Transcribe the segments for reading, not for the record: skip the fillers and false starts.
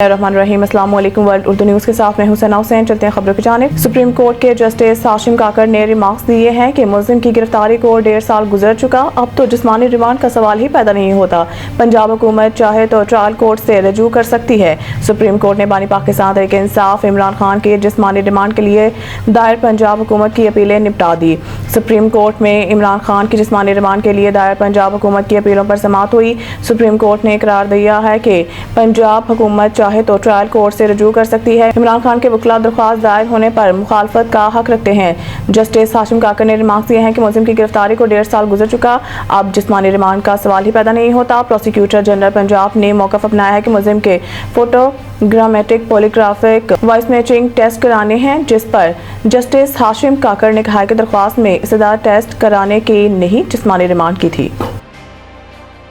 रहीम अस्सलाम वालेकुम। World Urdu news के साथ मैं हुसैन हुसैन। चलते हैं खबरों की जानिब। सुप्रीम कोर्ट के जस्टिस हाशिम काकर ने रिमार्क्स दिए हैं कि मुलजिम की गिरफ्तारी को 1.5 साल गुजर चुका, अब तो जिस्मानी रिमांड का सवाल ही पैदा नहीं होता। पंजाब हुकूमत चाहे तो ट्रायल कोर्ट से रजू कर सकती है। सुप्रीम कोर्ट ने बानी पाकिस्तान तहरीक इंसाफ इमरान खान के जिस्मानी रिमांड के लिए दायर पंजाब हुकूमत की अपीलें निपटा दी। सुप्रीम कोर्ट में इमरान खान की जिस्मानी रिमांड के लिए दायर पंजाब हुकूमत की अपीलों पर समाअत हुई। सुप्रीम कोर्ट ने करार दिया है कि पंजाब हुकूमत चाहे तो ट्रायल कोर्ट से रजू कर सकती है। इमरान खान के वकील दरख्वास्त दायर होने पर मुखालफत का हक रखते हैं। जस्टिस हाशिम काकर ने रिमार्क्स दिए हैं कि मुलजिम की गिरफ्तारी को 1.5 साल गुजर चुका, अब जिस्मानी रिमांड का सवाल ही पैदा नहीं होता। प्रोसिक्यूटर जनरल पंजाब ने मौक़िफ़ अपनाया है कि मुलजिम के photogrammetric polygraphic voice matching test कराने हैं, जिस पर जस्टिस हाशिम काकर ने कहा कि दरख्वास्त में इस्तदा टेस्ट कराने की नहीं, जिस्मानी रिमांड की थी।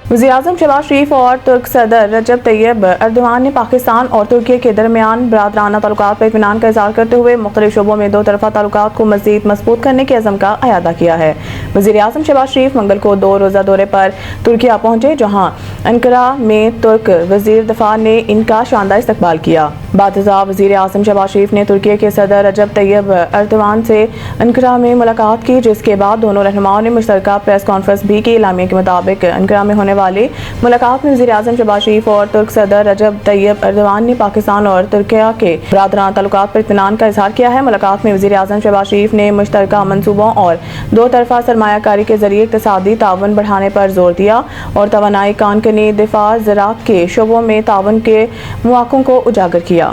वज़ीर-ए-आज़म शहबाज शरीफ और तुर्क सदर रजब तैयब एर्दोगान ने पाकिस्तान और तुर्की के दरमियान बरादराना ताल्लुकात पर इत्मीनान का इज़हार करते हुए मुख्तलिफ शोबों में दो तरफ़ा ताल्लुकात को मज़ीद मज़बूत करने के अज़म का अयादा किया है। वज़ीर-ए-आज़म शहबाज शरीफ मंगल को 2 रोज़ा दौरे पर तुर्किया पहुँचे, जहाँ अंकारा में तुर्क वज़ीर दफ़ा ने इनका शानदार इस्तकबाल किया। बादशाह वज़ीर-ए-आज़म शहबाज शरीफ ने तुर्की के सदर रजब तैयब एर्दोगान से अंकारा में मुलाकात की, जिसके बाद दोनों रहनुमाओं ने मुश्तरका प्रेस कॉन्फ्रेंस भी की। इलामिया के मुताबिक अंकारा में होने वाली मुलाकात में वज़ीर-ए-आज़म शहबाज शरीफ और तुर्क सदर रजब तैयब एर्दोगान ने पाकिस्तान और तुर्किया के बरादराना ताल्लुकात पर इत्मीनान का इज़हार किया है। मुलाकात में वज़ीर-ए-आज़म शहबाज शरीफ ने मुश्तरका मंसूबों और दो तरफ़ा सरमायाकारी के ज़रिए इक़्तिसादी ताउन बढ़ाने पर जोर दिया और तवानाई, कानूनी, दिफा, ज़राअत के शोबों में ताउन के मौक़ों को उजागर किया।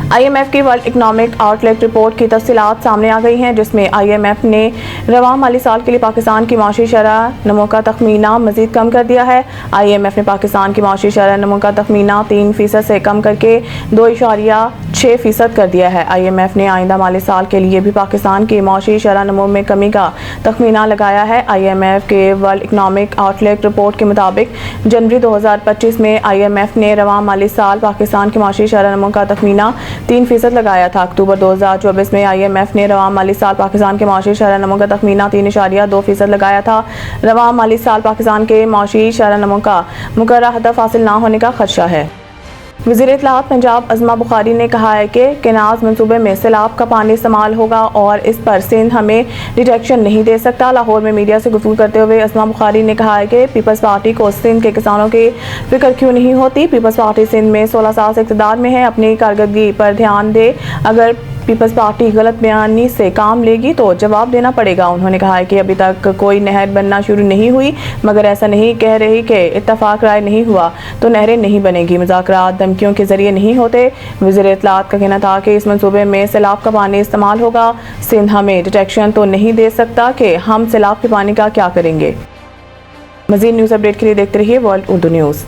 IMF की वर्ल्ड इकनॉमिक आउटलुक रिपोर्ट की तफसीलात सामने आ गई हैं, जिसमें IMF ने रवां माली साल के लिए पाकिस्तान की माशी शरह नमो का तखमीना मज़ीद कम कर दिया है। IMF ने पाकिस्तान की माशी शरह नमो का तखमीना 3% से कम करके 2.6% कर दिया है। IMF ने आइंदा माली साल के लिए भी पाकिस्तान की माशी शरह नमो में कमी का तखमीना लगाया है। IMF के वर्ल्ड इकनॉमिक आउटलुक रिपोर्ट के मुताबिक जनवरी 2025 में IMF ने रवां माली साल पाकिस्तान की माशी शरह नमो का तखमीना 3% लगाया था। अक्टूबर 2024 में IMF ने रवां माली साल पाकिस्तान के माशी शरह नमो का तखमीना 3.2% लगाया था। रवां माली साल पाकिस्तान के माशी शरह नमो का मुकर्रर हदफ हासिल न होने का खदशा है। वज़ीर इत्तलाआत पंजाब अज़मा बुखारी ने कहा है कि केनाज़ मंसूबे में सैलाब का पानी इस्तेमाल होगा और इस पर सिंध हमें डिटेक्शन नहीं दे सकता। लाहौर में मीडिया से गुफ्तगू करते हुए अज़मा बुखारी ने कहा है कि पीपल्स पार्टी को सिंध के किसानों की फिक्र क्यों नहीं होती। पीपल्स पार्टी सिंध में 16 साल से इक़्तिदार में है, अपनी कारकर्दगी पर ध्यान दे। अगर पीपल्स पार्टी गलत बयानी से काम लेगी तो जवाब देना पड़ेगा। उन्होंने कहा है कि अभी तक कोई नहर बनना शुरू नहीं हुई, मगर ऐसा नहीं कह रही कि इत्तफाक राय नहीं हुआ तो नहरें नहीं बनेगी। मुज़ाकरात धमकियों के जरिए नहीं होते। वज़ीर इत्तलाआत का कहना था कि इस मंसूबे में सैलाब का पानी इस्तेमाल होगा। सिंध हमें डिटेक्शन तो नहीं दे सकता कि हम सैलाब के पानी का क्या करेंगे। मज़ीद न्यूज़ अपडेट के लिए देखते रहिए वर्ल्ड उर्दू न्यूज़।